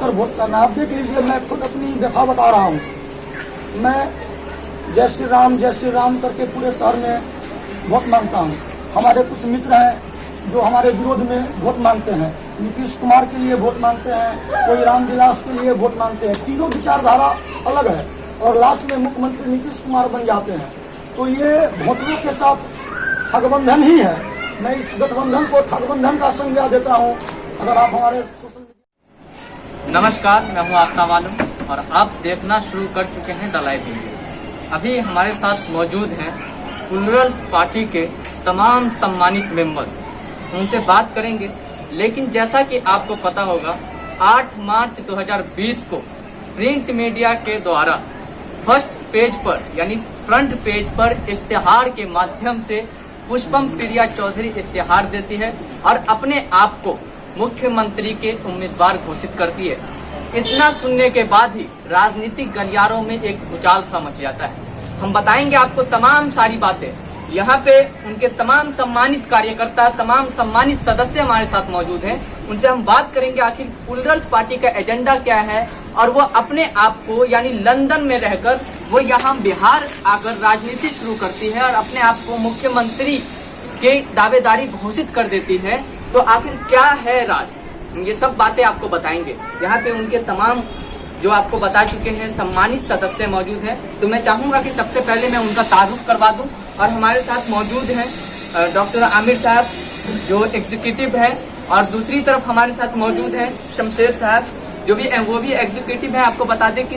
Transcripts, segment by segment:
कर वोट करना। आप देख लीजिए, मैं खुद अपनी व्यथा बता रहा हूँ। मैं जय श्री राम करके पूरे शहर में वोट मांगता हूँ। हमारे कुछ मित्र हैं जो हमारे विरोध में वोट मांगते हैं, नीतीश कुमार के लिए वोट मांगते हैं, कोई रामविलास के लिए वोट मांगते हैं। तीनों विचारधारा अलग है और लास्ट में मुख्यमंत्री नीतीश कुमार बन जाते हैं। तो ये वोटरों के साथ ठगबंधन ही है। मैं इस गठबंधन को ठगबंधन का संज्ञा देता हूँ। अगर आप हमारे नमस्कार, मैं हूँ आफ्ताब आलम और आप देखना शुरू कर चुके हैं द लाइव वीडियो। अभी हमारे साथ मौजूद हैं प्लूरल पार्टी के तमाम सम्मानित मेंबर, उनसे बात करेंगे। लेकिन जैसा कि आपको पता होगा, 8 मार्च 2020 को प्रिंट मीडिया के द्वारा फर्स्ट पेज पर यानी फ्रंट पेज पर इश्तिहार के माध्यम से पुष्पम प्रिया चौधरी इश्तिहार देती है और अपने आप को मुख्यमंत्री के उम्मीदवार घोषित करती है। इतना सुनने के बाद ही राजनीतिक गलियारों में एक भूचाल सा मच जाता है। हम बताएंगे आपको तमाम सारी बातें। यहाँ पे उनके तमाम सम्मानित कार्यकर्ता, तमाम सम्मानित सदस्य हमारे साथ मौजूद हैं। उनसे हम बात करेंगे आखिर प्लूरल पार्टी का एजेंडा क्या है और वो अपने आप को यानी लंदन में रहकर वो यहाँ बिहार आकर राजनीति शुरू करती है और अपने आप को मुख्यमंत्री के दावेदारी घोषित कर देती है। तो आखिर क्या है राज, ये सब बातें आपको बताएंगे। यहाँ पे उनके तमाम जो आपको बता चुके हैं सम्मानित सदस्य मौजूद हैं। तो मैं चाहूंगा कि सबसे पहले मैं उनका तारुफ करवा दूं। और हमारे साथ मौजूद हैं डॉक्टर आमिर साहब जो एग्जीक्यूटिव हैं और दूसरी तरफ हमारे साथ मौजूद हैं शमशेर साहब जो भी वो भी एग्जीक्यूटिव है। आपको बता दें कि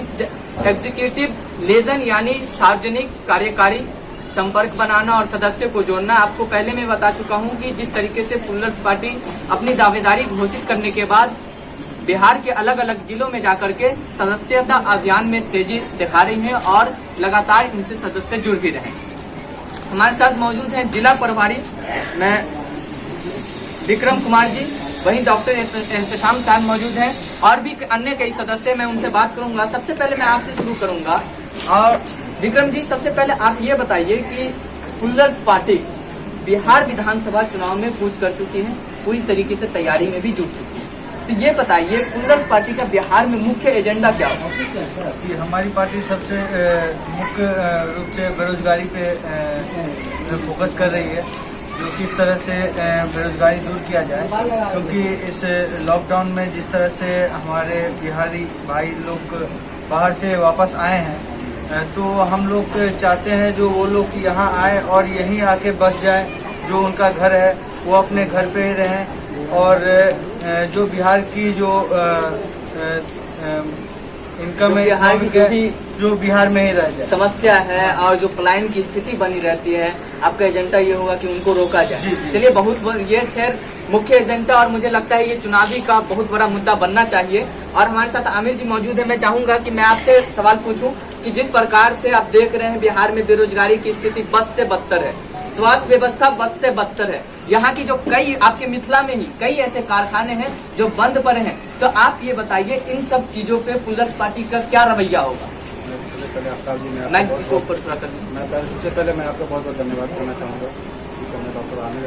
एग्जीक्यूटिव लेजन यानी सार्वजनिक कार्यकारी संपर्क बनाना और सदस्य को जोड़ना। आपको पहले मैं बता चुका हूं कि जिस तरीके से प्लूरल पार्टी अपनी दावेदारी घोषित करने के बाद बिहार के अलग अलग जिलों में जाकर के सदस्यता अभियान में तेजी दिखा रही है और लगातार इनसे सदस्य जुड़ भी रहे हैं। हमारे साथ मौजूद हैं जिला प्रभारी मैं विक्रम कुमार जी, वहीं डॉक्टर एहतशाम साहब मौजूद हैं और भी अन्य कई सदस्य। मैं उनसे बात करूंगा। सबसे पहले मैं आपसे शुरू करूंगा और विक्रम जी, सबसे पहले आप ये बताइए कि प्लूरल पार्टी बिहार विधानसभा चुनाव में कूच कर चुकी है, पूरी तरीके से तैयारी में भी जुट चुकी है। तो ये बताइए प्लूरल पार्टी का बिहार में मुख्य एजेंडा क्या होगा? हमारी पार्टी सबसे मुख्य रूप से बेरोजगारी पे फोकस कर रही है, जो किस तरह से बेरोजगारी दूर किया जाए। क्योंकि इस लॉकडाउन में जिस तरह से हमारे बिहारी भाई लोग बाहर से वापस आए हैं, तो हम लोग चाहते हैं जो वो लोग यहाँ आए और यहीं आके बस जाए। जो उनका घर है वो अपने घर पे ही रहें और जो बिहार की जो इनकम है जो बिहार में ही रह जाए। समस्या है और जो पलायन की स्थिति बनी रहती है, आपका एजेंडा ये होगा कि उनको रोका जाए। चलिए, बहुत ये खैर मुख्य एजेंडा और मुझे लगता है ये चुनावी का बहुत बड़ा मुद्दा बनना चाहिए। और हमारे साथ आमिर जी मौजूद है। मैं चाहूंगा कि मैं आपसे सवाल पूछूं कि जिस प्रकार से आप देख रहे हैं बिहार में बेरोजगारी की स्थिति बद से बदतर है, स्वास्थ्य व्यवस्था बद से बदतर है, यहाँ की जो कई आपके मिथिला में ही कई ऐसे कारखाने हैं जो बंद पड़े हैं। तो आप ये बताइए इन सब चीजों पे प्लूरल पार्टी का क्या रवैया होगा? सबसे पहले मैं आपका बहुत बहुत धन्यवाद करना चाहूँगा। डॉक्टर आमिर,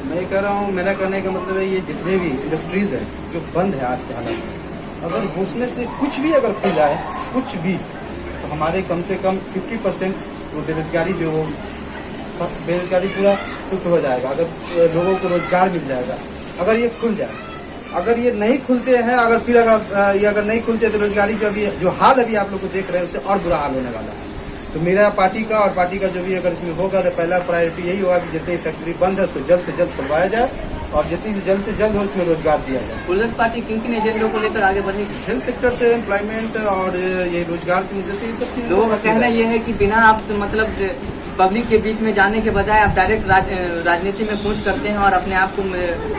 मैं ये कह रहा हूँ, मेरा कहने का मतलब है ये जितने भी इंडस्ट्रीज है जो बंद है आज के हालत में, अगर उसमें से कुछ भी अगर खुल जाए, कुछ भी, तो हमारे कम से कम 50% वो बेरोजगारी जो हो, बेरोजगारी पूरा मुक्त हो जाएगा। अगर लोगों को रोजगार मिल जाएगा अगर ये खुल जाए। अगर ये नहीं खुलते हैं, अगर फिर अगर नहीं खुलते तो रोजगारी जो हाल अभी आप लोग को देख रहे हैं उससे और बुरा हाल होने वाला है। तो मेरा पार्टी का और पार्टी का जो भी अगर इसमें होगा तो पहला प्रायोरिटी यही होगा कि जितनी फैक्ट्री बंद है उसको जल्द से जल्द खुलवाया जाए और जितनी से जल्द हो उसमें रोजगार दिया जाए। प्लूरल पार्टी किन किन एजेंडों को लेकर आगे बढ़ेगी? हेल्थ सेक्टर से एम्प्लॉयमेंट और ये रोजगार की मुद्दे से ये सब चीजें। लोगों का कहना यह है कि बिना आप मतलब पब्लिक के बीच में जाने के बजाय आप डायरेक्ट राजनीति में कूच करते हैं और अपने आप को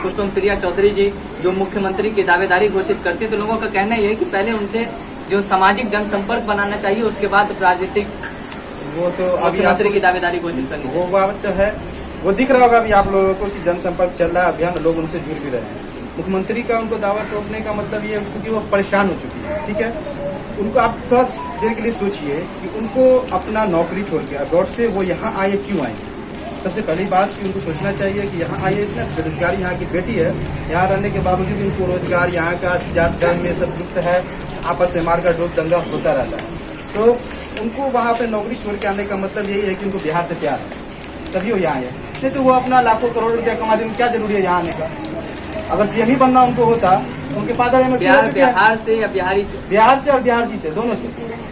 पुष्पम प्रिया चौधरी जी जो मुख्यमंत्री की दावेदारी घोषित करते हैं। तो लोगों का कहना यह है कि पहले उनसे जो सामाजिक जनसंपर्क बनाना चाहिए, उसके बाद राजनीतिक वो तो मुख्यमंत्री की दावेदारी घोषित करनी वो बात तो है, वो दिख रहा होगा अभी आप लोगों को कि जनसंपर्क चल रहा है अभियान, लोग उनसे जुड़ भी रहे हैं। मुख्यमंत्री का उनको दावा टोकने का मतलब ये क्योंकि वो परेशान हो चुकी है, ठीक है। उनको आप थोड़ा देर के लिए सोचिए कि उनको अपना नौकरी छोड़ के अब्रॉड से वो यहाँ आए, क्यों आए? सबसे पहली बात कि उनको सोचना चाहिए कि यहाँ आइए, इतना बेरोजगारी यहाँ की बेटी है, यहाँ रहने के बावजूद भी उनको रोजगार, यहाँ का जात धर्म में सब युक्त है, आपस में मारकर डोर दंगा होता रहता है। तो उनको वहाँ पे नौकरी छोड़ के आने का मतलब यही है कि उनको बिहार से प्यार है, तभी वो यहाँ है। नहीं तो वो अपना लाखों करोड़ रुपया कमाते हैं, क्या जरूरी है यहाँ आने का। अगर सीएम ही बनना उनको होता, उनके फादर बिहार से या बिहारी से, बिहार से और बिहार जी से, दोनों से,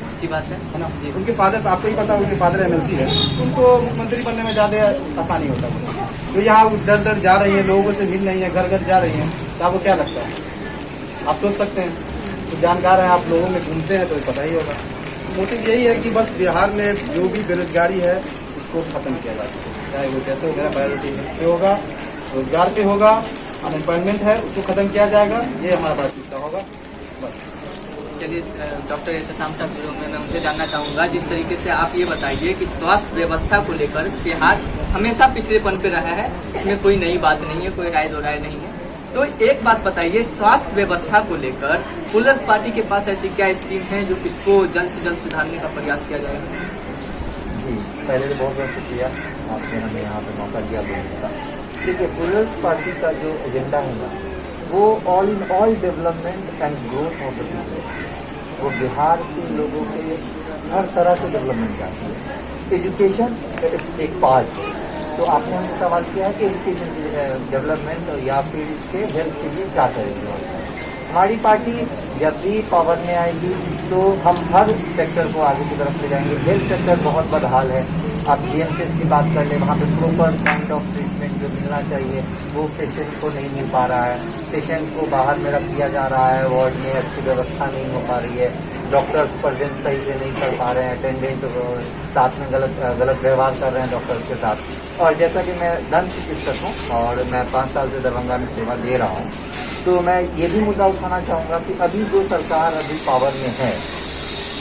अच्छी बात है ना। उनके फादर, आपको ही पता, उनके फादर एमएलसी है, उनको मुख्यमंत्री बनने में ज्यादा आसानी होता है। तो यहाँ दर दर जा रही है, लोगों से मिल रही है, घर घर जा रही है, तो आपको क्या लगता है? आप सोच सकते हैं, तो जानकार हैं आप, लोगों में घूमते हैं तो पता ही होगा। मोटिव यही है कि बस बिहार में जो भी बेरोजगारी है उसको खत्म किया जाए, चाहे वो जैसे हो गया, प्रायोरिटी पे होगा, रोजगार पे होगा, अनएम्प्लॉयमेंट है उसको खत्म किया जाएगा, ये हमारा प्राथमिकता होगा। बस चलिए डॉक्टर एहतशाम साहब, जो मैं उनसे जानना चाहूँगा, जिस तरीके से आप ये बताइए कि स्वास्थ्य व्यवस्था को लेकर बिहार हमेशा पिछड़ेपन पे रहा है, इसमें कोई नई बात नहीं है, कोई राय दो राय नहीं है। तो एक बात बताइए, स्वास्थ्य व्यवस्था को लेकर प्लूरल्स पार्टी के पास ऐसी क्या स्कीम है जो इसको जल्द से जल्द सुधारने का प्रयास किया जाएगा? जी, पहले तो बहुत बहुत शुक्रिया, आपने हमें यहाँ पे मौका दिया बोलने का। देखिए, प्लूरल्स पार्टी का जो एजेंडा है ना, वो all in all development and growth of the people. वो बिहार के लोगों के हर तरह से डेवलपमेंट चाहती है। एजुकेशन एक पार्ट है, तो आपने हमसे सवाल किया है कि एजुकेशन डेवलपमेंट या फिर इसके हेल्थ के लिए क्या करेंगे। हमारी पार्टी जब भी पावर में आएगी तो हम हर सेक्टर को आगे की तरफ ले जाएंगे। हेल्थ सेक्टर बहुत बदहाल है, आप जीएमसीएच की बात कर लें, वहाँ पे प्रॉपर काइंड ऑफ ट्रीटमेंट जो मिलना चाहिए वो पेशेंट को नहीं मिल पा रहा है। पेशेंट को बाहर में रख दिया जा रहा है, वार्ड में अच्छी व्यवस्था नहीं हो पा रही है, डॉक्टर्स प्रेजेंट सही से नहीं कर पा रहे हैं, अटेंडेंट साथ में गलत व्यवहार कर रहे हैं डॉक्टर्स के साथ। और जैसा कि मैं दंत चिकित्सक हूँ और मैं 5 साल से दरभंगा में सेवा दे रहा हूँ, तो मैं ये भी मुद्दा उठाना चाहूँगा कि अभी जो सरकार अभी पावर में है,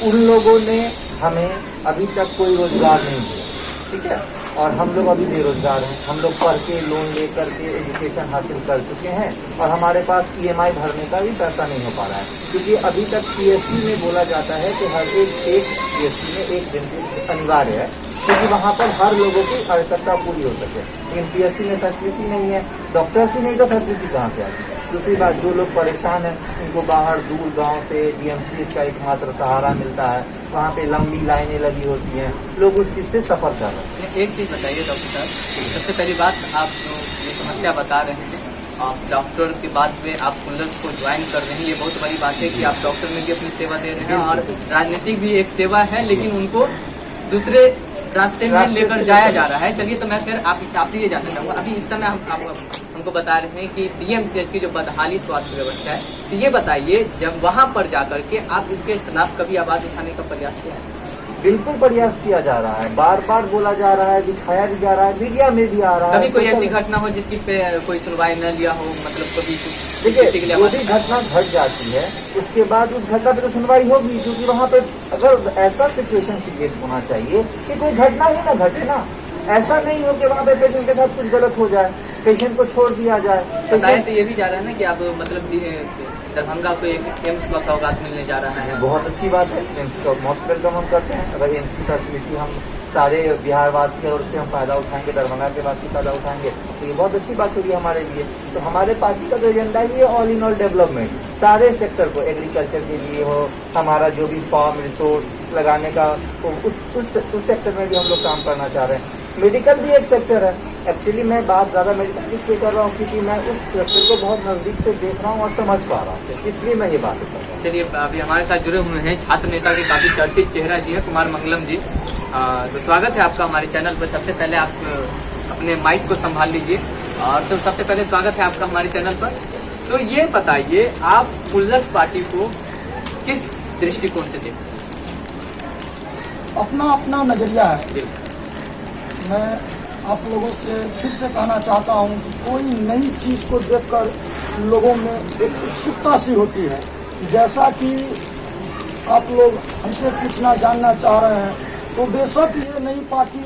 उन लोगों ने हमें अभी तक कोई रोजगार नहीं दिया, ठीक है, और हम लोग अभी बेरोजगार हैं। हम लोग पढ़ के लोन ले करके एजुकेशन हासिल कर चुके हैं और हमारे पास ईएमआई भरने का भी पैसा नहीं हो पा रहा है, क्योंकि अभी तक पीएससी में बोला जाता है कि हर एक पीएससी में एक डेंटिस्ट अनिवार्य है, क्योंकि वहाँ पर हर लोगों की आवश्यकता पूरी हो सके। लेकिन पीएससी में फैसिलिटी नहीं है, डॉक्टर्स ही नहीं तो फैसिलिटी कहाँ से आती है। दूसरी बात, जो लोग परेशान हैं उनको बाहर दूर गांव से जीएमसीएच का एकमात्र सहारा मिलता है, वहाँ पे लंबी लाइनें लगी होती हैं, लोग उस चीज़ से सफ़र कर रहे हैं। एक चीज़ बताइए डॉक्टर साहब, सबसे पहली बात, आप जो ये समस्या बता रहे हैं, आप डॉक्टर के बाद में आप प्लूरल्स को ज्वाइन कर रहे हैं, ये बहुत बड़ी बात है कि आप डॉक्टर में भी अपनी सेवा दे रहे हैं और राजनीतिक भी एक सेवा है, लेकिन उनको दूसरे रास्ते में लेकर जाया जा रहा है। चलिए, तो मैं फिर आपसे ये जानना चाहूँगा, अभी इस समय हमको बता रहे हैं कि डीएमसीएच की जो बदहाली स्वास्थ्य व्यवस्था है, तो ये बताइए, जब वहाँ पर जाकर के आप इसके खिलाफ कभी आवाज उठाने का प्रयास किया है? बिल्कुल प्रयास किया जा रहा है, बार बार बोला जा रहा है, दिखाया भी जा रहा है, मीडिया में भी आ रहा है। कभी कोई ऐसी घटना हो जिसकी पे कोई सुनवाई न लिया हो, मतलब कभी देखिए, जो भी घटना घट जाती है उसके बाद उस घटना पे तो सुनवाई होगी, क्योंकि वहाँ पे अगर ऐसा सिचुएशन क्रिएट होना चाहिए कि कोई घटना ही ना घटे ना, ऐसा नहीं हो कि वहाँ पे पेशेंट के साथ कुछ गलत हो जाए, पेशेंट को छोड़ दिया जाए। बताया तो ये भी जा रहा है ना कि आप मतलब दरभंगा को एक एम्स का सौगात मिलने जा रहा है। बहुत अच्छी बात है, एम्स का मोस्ट वेलकम हम करते हैं। अगर एम्स की फैसिलिटी हम सारे बिहारवासी की ओर से हम फायदा उठाएंगे, दरभंगा के वासी फायदा उठाएंगे, तो ये बहुत अच्छी बात होगी हमारे लिए। तो हमारे पार्टी का जो एजेंडा है ये ऑल इन ऑल डेवलपमेंट, सारे सेक्टर को, एग्रीकल्चर के लिए हो, हमारा जो भी फार्म रिसोर्स लगाने का, तो उस सेक्टर में भी हम लोग काम करना चाह रहे हैं। मेडिकल भी एक सेक्टर है। एक्चुअली मैं बात ज़्यादा मेडिकल इसलिए कर रहा हूँ क्योंकि मैं उस सेक्टर को बहुत नज़दीक से देख रहा हूँ और समझ पा रहा हूँ, इसलिए मैं ये बात कर रहा हूँ। चलिए, अभी हमारे साथ जुड़े हुए हैं छात्र नेता के काफी चर्चित चेहरा जी है, कुमार मंगलम जी। तो स्वागत है आपका हमारे चैनल पर। सबसे पहले आप अपने माइक को संभाल लीजिए। और तो सबसे पहले स्वागत है आपका हमारे चैनल पर। तो ये बताइए, आप प्लूरल्स पार्टी को किस दृष्टिकोण से देखते हैं? अपना अपना नजरिया है। मैं आप लोगों से फिर से कहना चाहता हूं कि कोई नई चीज को देखकर लोगों में एक उत्सुकता सी होती है। जैसा कि आप लोग हमसे पूछना जानना चाह रहे हैं, तो बेशक ये नई पार्टी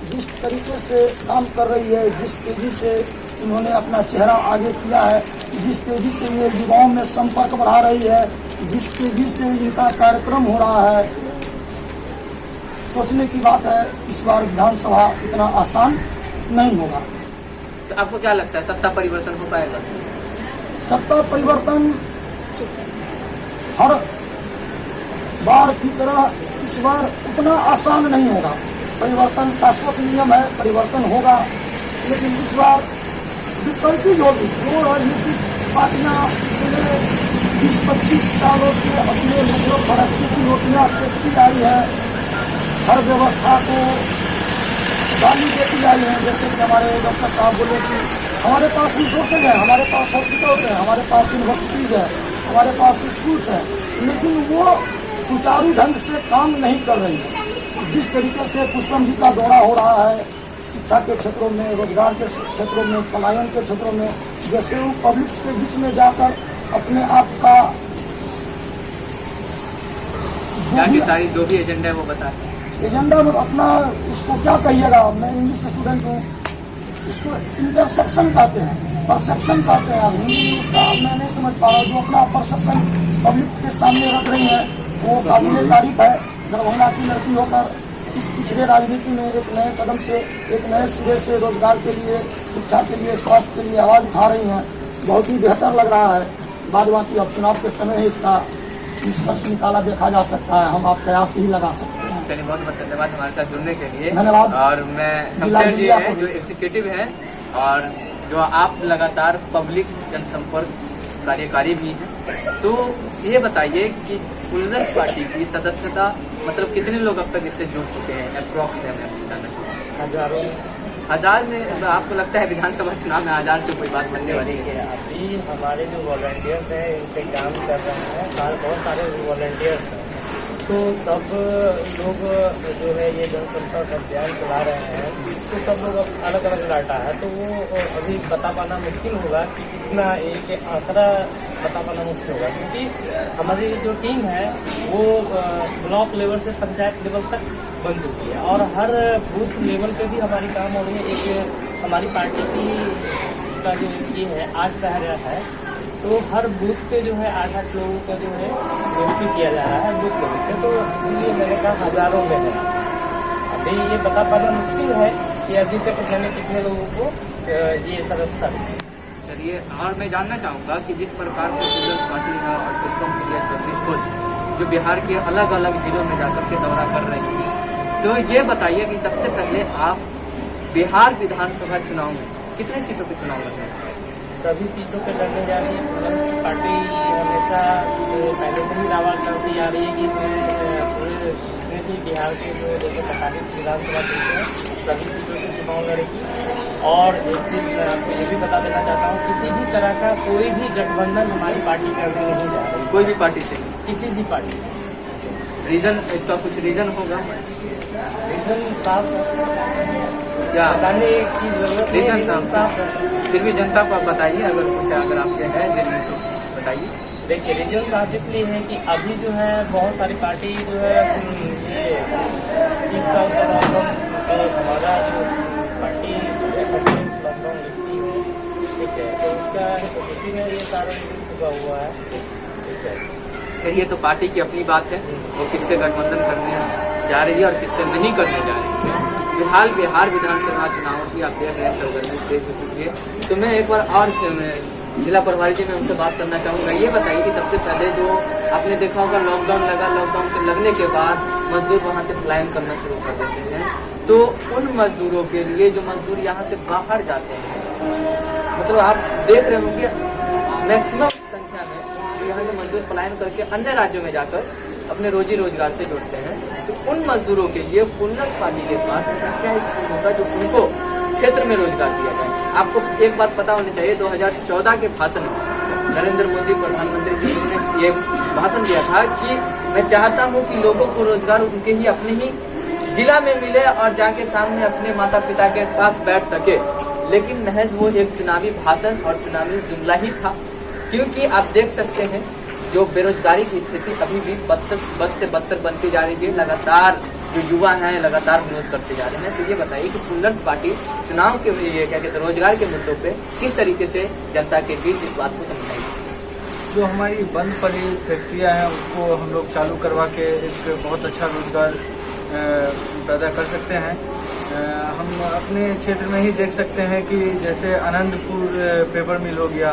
जिस तरीके से काम कर रही है, जिस तेजी से इन्होंने अपना चेहरा आगे किया है, जिस तेजी से ये युवाओं में संपर्क बढ़ा रही है, जिस तेजी से इनका कार्यक्रम हो रहा है, सोचने की बात है इस बार विधानसभा इतना आसान नहीं होगा। तो आपको क्या लगता है सत्ता परिवर्तन हो पाएगा? सत्ता परिवर्तन हर बार की तरह इस बार उतना आसान नहीं होगा। परिवर्तन शाश्वत नियम है, परिवर्तन होगा, लेकिन इस बार विकल्पी होगी। जो राजनीतिक पार्टियां पिछले 20-25 सालों से अपने मतलब परिस्थिति रोटियां सेकती आई है, हर व्यवस्था को गाली देती आई है। जैसे कि हमारे डॉक्टर साहब बोले कि हमारे पास रिसोर्सेज है, हमारे पास हॉस्पिटल्स है, हमारे पास यूनिवर्सिटीज है, हमारे पास स्कूल्स है, लेकिन वो सुचारू ढंग से काम नहीं कर रही है। जिस तरीके से पुष्पम जी का दौरा हो रहा है शिक्षा के क्षेत्रों में, रोजगार के क्षेत्रों में, पलायन के क्षेत्रों में, जैसे वो पब्लिक के बीच में जाकर अपने आप का सारी जो भी एजेंडा है वो बताएं। एजेंडा में अपना इसको क्या कहिएगा, मैं इंग्लिश स्टूडेंट हूँ, इसको इंटरसेप्शन कहते हैं, परसेप्शन कहते हैं। अब हिंदी में उसका मैं नहीं समझ पा रहा हूँ। जो अपना परसेप्शन पब्लिक के सामने रख रही है वो काबिल तारीफ है। दरभंगा की लड़की होकर इस पिछड़े राजनीति में एक नए कदम से, एक नए सिरे से रोजगार के लिए, शिक्षा के लिए, स्वास्थ्य के लिए आवाज उठा रही हैं, बहुत ही बेहतर लग रहा है। बाद बाकी अब चुनाव के समय ही इसका निष्कर्ष निकाला देखा जा सकता है। हम आप प्रयास ही लगा सकते हैं। चलिए, बहुत बहुत धन्यवाद हमारे साथ जुड़ने के लिए। धन्यवाद। और मैं शमशेर जी है जो एग्जीक्यूटिव है और जो आप लगातार पब्लिक जनसंपर्क कार्यकारी भी हैं, तो ये बताइए कि प्लूरल्स पार्टी की सदस्यता मतलब कितने लोग अब तक इससे जुड़ चुके हैं? अप्रोक्स हजारों हजार में आपको लगता है विधानसभा चुनाव में हजार से कोई बात बनने वाली है? अभी हमारे जो वॉलंटियर्स हैं इन पे काम कर रहे हैं, बहुत सारे वॉलंटियर्स हैं, तो सब लोग जो है ये जनसंपर्क अभियान चला रहे हैं, तो सब लोग अब अलग अलग डाटा है, तो वो अभी बता पाना मुश्किल होगा कि कितना एक आंकड़ा बता पाना मुश्किल होगा, क्योंकि हमारी जो टीम है वो ब्लॉक लेवल से पंचायत लेवल तक बन चुकी है और हर बूथ लेवल पे भी हमारी काम हो रही है। एक हमारी पार्टी की का जो ये है 8 शहर है, तो हर बूथ पे जो है 8-8 लोगों का जो है नियुक्ति किया जा रहा है बूथ लेवल पे, तो इसलिए मेरे कहा हजारों में है। अभी ये बता पाना मुश्किल है कि अभी तक मैंने कितने लोगों को ये सदस्यता दी। चलिए, और मैं जानना चाहूँगा कि जिस प्रकार से प्लूरल्स पार्टी है और पुष्पम प्रिया चौधरी खुद जो बिहार के अलग अलग जिलों में जाकर के दौरा कर रही है, तो ये बताइए कि सबसे पहले आप बिहार विधानसभा चुनाव में कितने सीटों पे चुनाव लड़ रहे हैं? सभी सीटों पे लड़ने जा रही है। प्लूरल्स पार्टी हमेशा पहले से ही दावा करती आ रही है कि पूरे बिहार के जो 245 विधानसभा सीटें हैं सभी सीटों पे चुनाव लड़ेगी। और एक चीज मैं आपको ये भी बता देना चाहता हूँ, किसी भी तरह का कोई भी गठबंधन हमारी पार्टी करने नहीं जा रही, कोई भी पार्टी से? किसी भी पार्टी। रीजन, इसका कुछ रीजन होगा? रीजन साफ क्या बताने की जरूरत नहीं, रीजन साफ फिर भी जनता को आप बताइए, अगर कुछ अगर आपके है दिल्ली तो बताइए। देखिए, रीजन साफ इसलिए है कि अभी जो है बहुत सारी पार्टी जो है ये इस साल हमारा जो पार्टी लॉकडाउन लिखती है, ठीक है, तो उसका इसी में ये सारा छुपा हुआ है, ठीक है। ये तो पार्टी की अपनी बात है, वो किससे गठबंधन करने जा रही है और किससे नहीं करने जा रही है। फिलहाल बिहार विधानसभा चुनाव की आप देख रहे हैं सरगर्मी तेज हो चुकी है। तो मैं एक बार और जिला प्रभारी जी में उनसे बात करना चाहूँगा। ये बताइए कि सबसे पहले जो आपने देखा होगा लॉकडाउन लगा, लॉकडाउन के लगने के बाद मजदूर वहाँ से पलायन करना शुरू कर देते हैं, तो उन मजदूरों के लिए जो मजदूर यहाँ से बाहर जाते हैं, मतलब आप देख रहे होंगे मैक्सिमम संख्या में जो यहाँ के मजदूर पलायन करके अन्य राज्यों में जाकर अपने रोजी रोजगार से जुड़ते हैं, तो उन मजदूरों के लिए प्लूरल्स पार्टी के पास ऐसा क्या स्कीम होगा जो उनको क्षेत्र में रोजगार दिया जाए? आपको एक बात पता होनी चाहिए, 2014 के भाषण में नरेंद्र मोदी प्रधानमंत्री जी ने ये भाषण दिया था कि मैं चाहता हूं कि लोगों को रोजगार उनके ही अपने ही जिला में मिले और जाके सामने अपने माता पिता के पास बैठ सके। लेकिन महज वो एक चुनावी भाषण और चुनावी जुमला ही था, क्योंकि आप देख सकते हैं जो बेरोजगारी की स्थिति अभी भी बद से बदतर बनती जा रही है। लगातार जो युवा हैं लगातार विरोध करते जा रहे हैं। तो ये बताइए कि प्लूरल्स पार्टी चुनाव के क्या कहते हैं रोजगार के मुद्दों पे किस तरीके से जनता के बीच इस बात को समझाएगी? जो हमारी बंद पड़ी फैक्ट्रियाँ हैं उसको हम लोग चालू करवा के एक बहुत अच्छा रोजगार पैदा कर सकते हैं। हम अपने क्षेत्र में ही देख सकते हैं कि जैसे आनंदपुर पेपर मिल हो गया,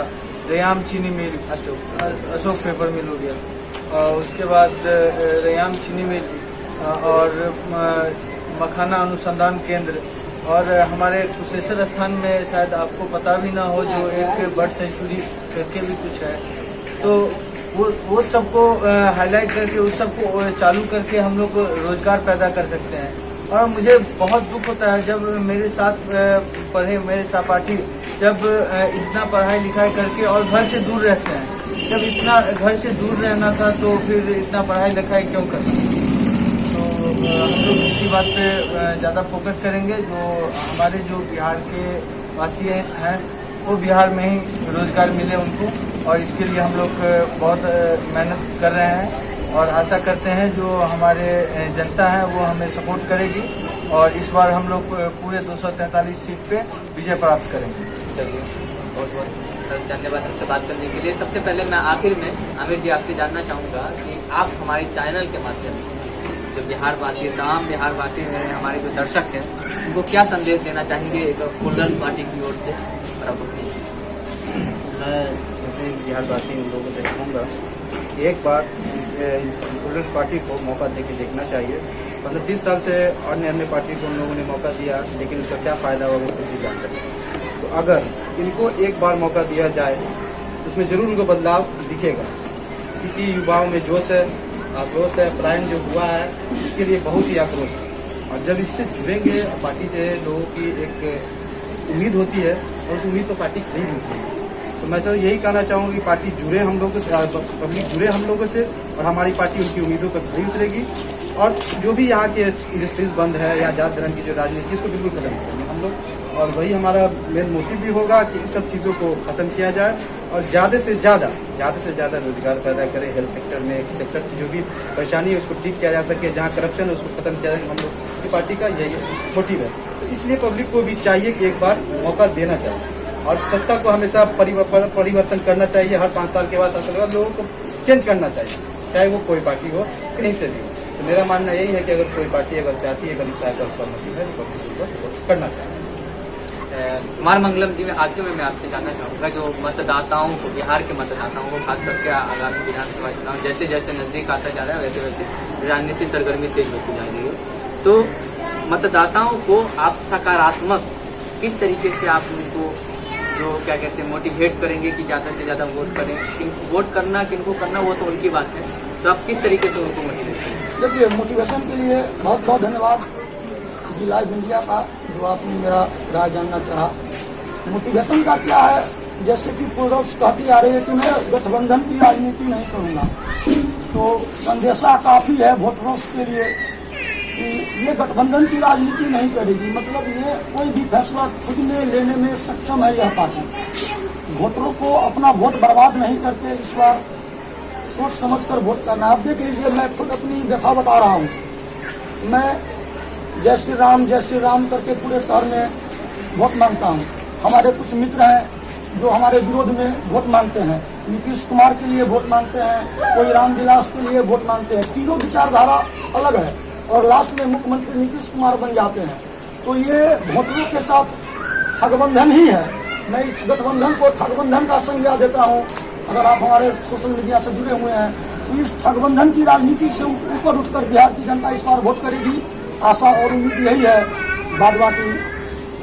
रयाम चीनी मिल, अशोक पेपर मिल हो गया, और उसके बाद रयाम चीनी मिल और मखाना अनुसंधान केंद्र, और हमारे कुशेश्वर स्थान में शायद आपको पता भी ना हो जो एक बर्ड सेंचुरी करके भी कुछ है, तो वो सबको हाईलाइट करके उस सबको चालू करके हम लोग रोजगार पैदा कर सकते हैं। और मुझे बहुत दुख होता है जब मेरे साथ पढ़े मेरे सहपाठी जब इतना पढ़ाई लिखाई करके और घर से दूर रहते हैं। जब इतना घर से दूर रहना था तो फिर इतना पढ़ाई लिखाई क्यों करना। तो हम लोग इसी बात पे ज़्यादा फोकस करेंगे, जो हमारे जो बिहार के वासी हैं वो बिहार में ही रोजगार मिले उनको, और इसके लिए हम लोग बहुत मेहनत कर रहे हैं और आशा करते हैं जो हमारे जनता है वो हमें सपोर्ट करेगी और इस बार हम लोग पूरे 243 सीट पे विजय प्राप्त करेंगे। चलिए, बहुत बहुत धन्यवाद हमसे बात करने के लिए। सबसे पहले मैं आखिर में आमिर जी आपसे जानना चाहूँगा कि आप हमारे चैनल के माध्यम से जो बिहारवासी, तमाम बिहारवासी हैं, हमारे जो दर्शक हैं, उनको क्या संदेश देना चाहेंगे एक प्लूरल पार्टी की ओर से? मैं जैसे बिहारवासी उन लोगों से कहूँगा एक बार प्लूरल पार्टी को मौका देके देखना चाहिए। मतलब 30 साल से अन्य पार्टी को उन लोगों ने मौका दिया, लेकिन उसका क्या फ़ायदा होगा वो खुद भी जानते हैं। तो अगर इनको एक बार मौका दिया जाए उसमें ज़रूर उनको बदलाव दिखेगा, क्योंकि युवाओं में जोश है, आक्रोश है। पलायन जो हुआ है इसके लिए बहुत ही आक्रोश है, और जब इससे जुड़ेंगे पार्टी से लोगों की एक उम्मीद होती है और उस उम्मीद को पार्टी खरीद होती है। तो मैं तो यही कहना चाहूँगा कि पार्टी जुड़े हम लोगों से, पब्लिक जुड़े हम लोगों से, और हमारी पार्टी उनकी उम्मीदों पर खरी उतरेगी। और जो भी यहाँ के इंडस्ट्रीज बंद है या जात धर्म की जो राजनीति इसको बिल्कुल खत्म करेंगे हम लोग, और वही हमारा मेन मोटिव भी होगा कि इस सब चीज़ों को खत्म किया जाए और ज़्यादा से ज़्यादा रोजगार पैदा करें। हेल्थ सेक्टर में सेक्टर की जो भी परेशानी है उसको ठीक किया जा सके, जहाँ करप्शन है उसको खत्म किया जाए। हम लोग की पार्टी का यही मोटिव है। तो इसलिए पब्लिक को भी चाहिए कि एक बार मौका देना चाहिए, और सत्ता को हमेशा परिवर्तन करना चाहिए। हर 5 साल के बाद 7 साल के बाद लोगों को चेंज करना चाहिए, चाहे वो कोई पार्टी हो, कहीं से भी हो। तो मेरा मानना यही है कि अगर कोई पार्टी अगर चाहती है, अगर इस तरह का उसका मोटिव है तो पब्लिक करना चाहिए। कुमार मंगलम जी, में आखिर में मैं आपसे जानना चाहूँगा जो मतदाताओं को, बिहार के मतदाताओं को, खास करके आगामी विधानसभा चुनाव जैसे जैसे नजदीक आता जा रहा है वैसे वैसे राजनीतिक सरगर्मी तेज होती जा रही है, तो मतदाताओं को आप सकारात्मक किस तरीके से आप उनको जो क्या कहते हैं मोटिवेट करेंगे कि ज़्यादा से ज़्यादा वोट करें? वोट करना किनको करना वो तो उनकी बात है, तो आप किस तरीके से उनको मोटिवेट करें? देखिए, मोटिवेशन के लिए बहुत बहुत धन्यवाद जी लाइव इंडिया का, जो आपने मेरा राय जानना चाहा। मोटिवेशन का क्या है, जैसे कि पूर्वज कहती आ रही है कि मैं गठबंधन की राजनीति नहीं करूँगा, तो संदेशा काफ़ी है वोटरों के लिए कि ये गठबंधन की राजनीति नहीं करेगी। मतलब ये कोई भी फैसला खुद में लेने में सक्षम है यह पार्टी। वोटरों को अपना वोट बर्बाद नहीं करके इस बार सोच समझकर वोट करना। आप देख लीजिए, मैं खुद अपनी व्यथा बता रहा हूँ। मैं जय श्री राम करके पूरे शहर में वोट मांगता हूँ। हमारे कुछ मित्र हैं जो हमारे विरोध में वोट मांगते हैं, नीतीश कुमार के लिए वोट मांगते हैं, कोई रामविलास के लिए वोट मांगते हैं। तीनों विचारधारा अलग है और लास्ट में मुख्यमंत्री नीतीश कुमार बन जाते हैं। तो ये वोटरों के साथ ठगबंधन ही है। मैं इस गठबंधन को ठगबंधन का संज्ञा देता हूँ। अगर आप हमारे सोशल मीडिया से जुड़े हुए हैं तो इस ठगबंधन की राजनीति से ऊपर उठकर बिहार की जनता इस बार वोट करेगी, आशा और उम्मीद यही है। बाद बाकी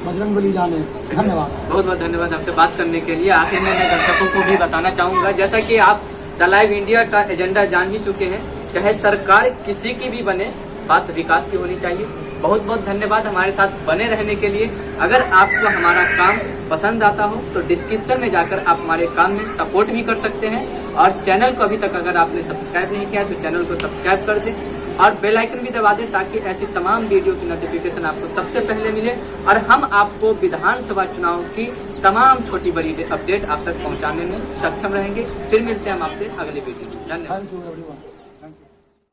बजरंगबली जाने। धन्यवाद, बहुत बहुत धन्यवाद आपसे बात करने के लिए। आखिर में मैं दर्शकों को भी बताना चाहूँगा, जैसा कि आप द लाइव इंडिया का एजेंडा जान ही चुके हैं, चाहे सरकार किसी की भी बने, बात विकास की होनी चाहिए। बहुत बहुत धन्यवाद हमारे साथ बने रहने के लिए। अगर आपको हमारा काम पसंद आता हो तो डिस्क्रिप्शन में जाकर आप हमारे काम में सपोर्ट भी कर सकते हैं, और चैनल को अभी तक अगर आपने सब्सक्राइब नहीं किया तो चैनल को सब्सक्राइब कर दें और बेल आइकन भी दबा दें, ताकि ऐसी तमाम वीडियो की नोटिफिकेशन आपको सबसे पहले मिले और हम आपको विधानसभा चुनाव की तमाम छोटी बड़ी अपडेट आप तक पहुंचाने में सक्षम रहेंगे। फिर मिलते हैं हम आपसे अगले वीडियो में। धन्यवाद। Thank you everyone.